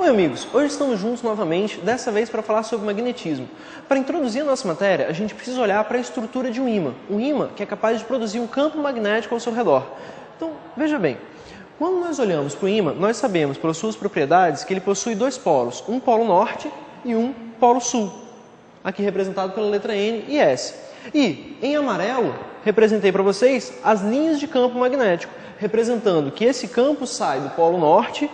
Oi amigos, hoje estamos juntos novamente, dessa vez para falar sobre magnetismo. Para introduzir a nossa matéria, a gente precisa olhar para a estrutura de um ímã. Um ímã que é capaz de produzir um campo magnético ao seu redor. Então, veja bem, quando nós olhamos para o ímã, nós sabemos pelas suas propriedades que ele possui dois polos, um polo norte e um polo sul, aqui representado pela letra N e S. E, em amarelo, representei para vocês as linhas de campo magnético, representando que esse campo sai do polo norte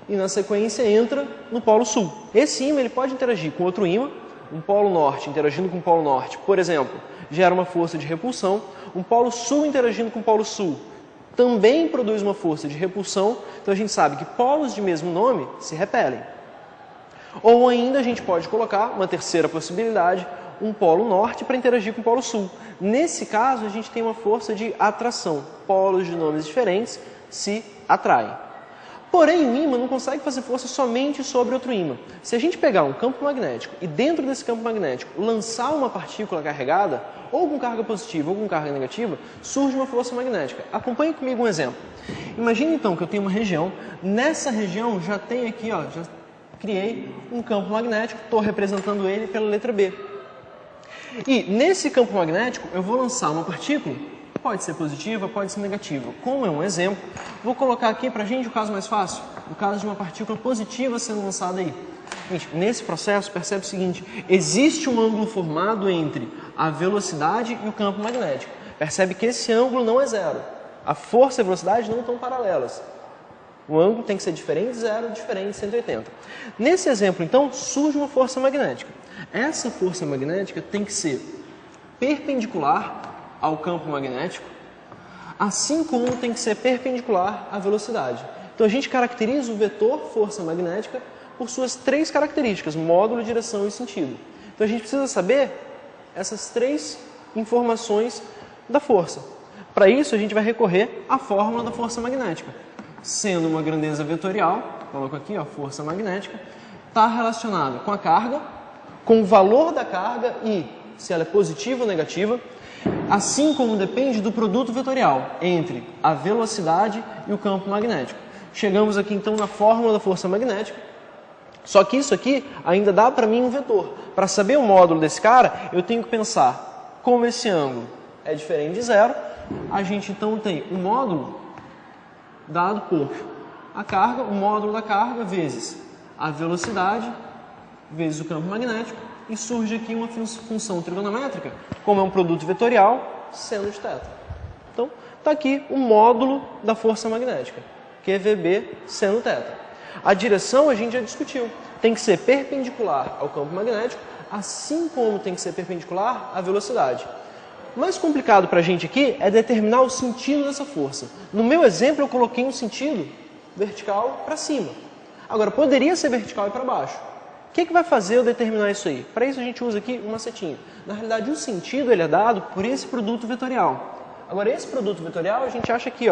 e na sequência entra no polo sul. Esse ímã ele pode interagir com outro ímã, um polo norte interagindo com o polo norte, por exemplo, gera uma força de repulsão, um polo sul interagindo com o polo sul também produz uma força de repulsão, então a gente sabe que polos de mesmo nome se repelem. Ou ainda a gente pode colocar uma terceira possibilidade, um polo norte para interagir com o polo sul. Nesse caso a gente tem uma força de atração, polos de nomes diferentes se atraem. Porém, o ímã não consegue fazer força somente sobre outro ímã. Se a gente pegar um campo magnético e dentro desse campo magnético lançar uma partícula carregada, ou com carga positiva ou com carga negativa, surge uma força magnética. Acompanhe comigo um exemplo. Imagine então que eu tenho uma região, nessa região já tem aqui, já criei um campo magnético, estou representando ele pela letra B. E nesse campo magnético eu vou lançar uma partícula, pode ser positiva, pode ser negativa. Como é um exemplo, vou colocar aqui para a gente o caso mais fácil, o caso de uma partícula positiva sendo lançada aí. Gente, nesse processo, percebe o seguinte, existe um ângulo formado entre a velocidade e o campo magnético. Percebe que esse ângulo não é zero. A força e a velocidade não estão paralelas. O ângulo tem que ser diferente de zero, diferente de 180. Nesse exemplo, então, surge uma força magnética. Essa força magnética tem que ser perpendicular ao campo magnético, assim como tem que ser perpendicular à velocidade. Então a gente caracteriza o vetor força magnética por suas três características, módulo, direção e sentido. Então a gente precisa saber essas três informações da força. Para isso a gente vai recorrer à fórmula da força magnética. Sendo uma grandeza vetorial, coloco aqui, força magnética, está relacionada com a carga, com o valor da carga e se ela é positiva ou negativa, assim como depende do produto vetorial entre a velocidade e o campo magnético. Chegamos aqui então na fórmula da força magnética, só que isso aqui ainda dá para mim um vetor. Para saber o módulo desse cara, eu tenho que pensar como esse ângulo é diferente de zero, a gente então tem o módulo dado por a carga, o módulo da carga vezes a velocidade vezes o campo magnético, e surge aqui uma função trigonométrica, como é um produto vetorial, seno de θ. Então, está aqui o módulo da força magnética, que é VB seno θ. A direção a gente já discutiu, tem que ser perpendicular ao campo magnético, assim como tem que ser perpendicular à velocidade. O mais complicado para a gente aqui é determinar o sentido dessa força. No meu exemplo, eu coloquei um sentido vertical para cima. Agora, poderia ser vertical e para baixo. O que vai fazer eu determinar isso aí? Para isso a gente usa aqui um macetinho. Na realidade, o sentido ele é dado por esse produto vetorial. Agora, esse produto vetorial a gente acha aqui,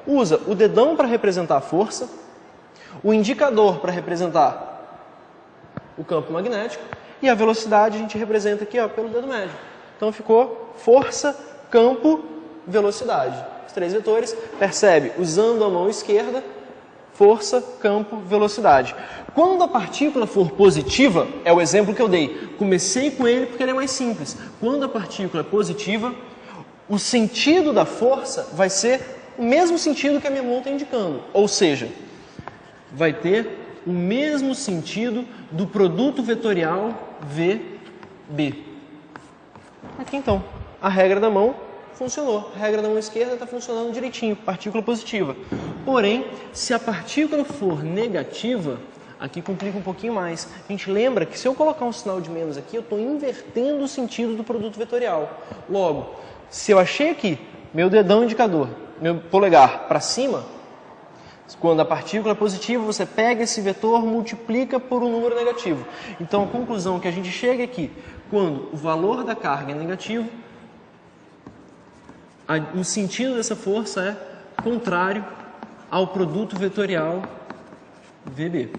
usa o dedão para representar a força, o indicador para representar o campo magnético e a velocidade a gente representa aqui pelo dedo médio. Então ficou força, campo, velocidade. Os três vetores, percebe, usando a mão esquerda, força, campo, velocidade. Quando a partícula for positiva, é o exemplo que eu dei. Comecei com ele porque ele é mais simples. Quando a partícula é positiva, o sentido da força vai ser o mesmo sentido que a minha mão está indicando. Ou seja, vai ter o mesmo sentido do produto vetorial VB. Aqui então, a regra da mão funcionou. A regra da mão esquerda está funcionando direitinho, partícula positiva. Porém, se a partícula for negativa, aqui complica um pouquinho mais. A gente lembra que se eu colocar um sinal de menos aqui, eu estou invertendo o sentido do produto vetorial. Logo, se eu achei aqui meu dedão indicador, meu polegar para cima, quando a partícula é positiva, você pega esse vetor, multiplica por um número negativo. Então, a conclusão que a gente chega aqui, quando o valor da carga é negativo, o sentido dessa força é contrário ao produto vetorial VB.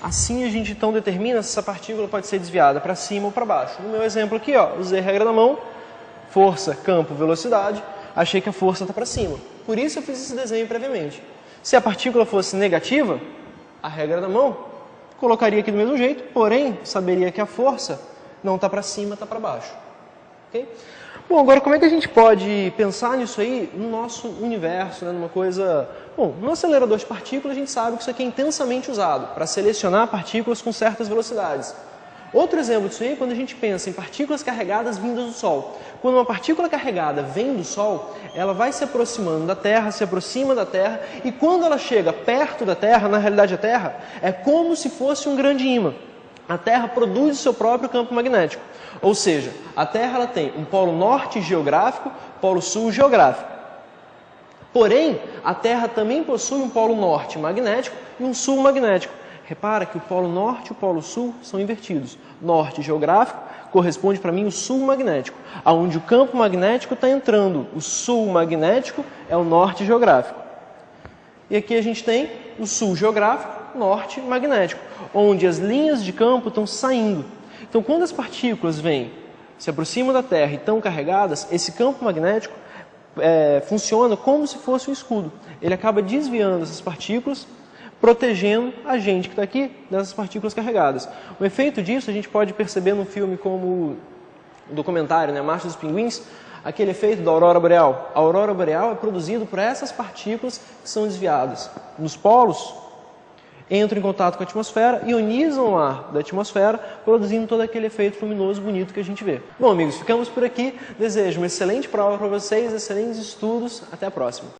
Assim a gente então determina se essa partícula pode ser desviada para cima ou para baixo. No meu exemplo aqui, usei a regra da mão, força, campo, velocidade, achei que a força está para cima. Por isso eu fiz esse desenho previamente. Se a partícula fosse negativa, a regra da mão, colocaria aqui do mesmo jeito, porém, saberia que a força não está para cima, está para baixo. Okay? Bom, agora como é que a gente pode pensar nisso aí no nosso universo, né, numa coisa... Bom, no acelerador de partículas a gente sabe que isso aqui é intensamente usado para selecionar partículas com certas velocidades. Outro exemplo disso aí é quando a gente pensa em partículas carregadas vindas do Sol. Quando uma partícula carregada vem do Sol, ela vai se aproximando da Terra, se aproxima da Terra, e quando ela chega perto da Terra, na realidade a Terra, é como se fosse um grande ímã. A Terra produz o seu próprio campo magnético. Ou seja, a Terra ela tem um polo norte geográfico, polo sul geográfico. Porém, a Terra também possui um polo norte magnético e um sul magnético. Repara que o polo norte e o polo sul são invertidos. Norte geográfico corresponde para mim o sul magnético. Onde o campo magnético está entrando, o sul magnético é o norte geográfico. E aqui a gente tem o sul geográfico, norte magnético, onde as linhas de campo estão saindo. Então, quando as partículas vêm, se aproximam da Terra e estão carregadas, esse campo magnético funciona como se fosse um escudo. Ele acaba desviando essas partículas, protegendo a gente que está aqui dessas partículas carregadas. O efeito disso a gente pode perceber num filme como o documentário, né, Marcha dos Pinguins, aquele efeito da aurora boreal. A aurora boreal é produzido por essas partículas que são desviadas. Nos polos, entram em contato com a atmosfera, ionizam o ar da atmosfera, produzindo todo aquele efeito luminoso bonito que a gente vê. Bom, amigos, ficamos por aqui. Desejo uma excelente prova para vocês, excelentes estudos. Até a próxima.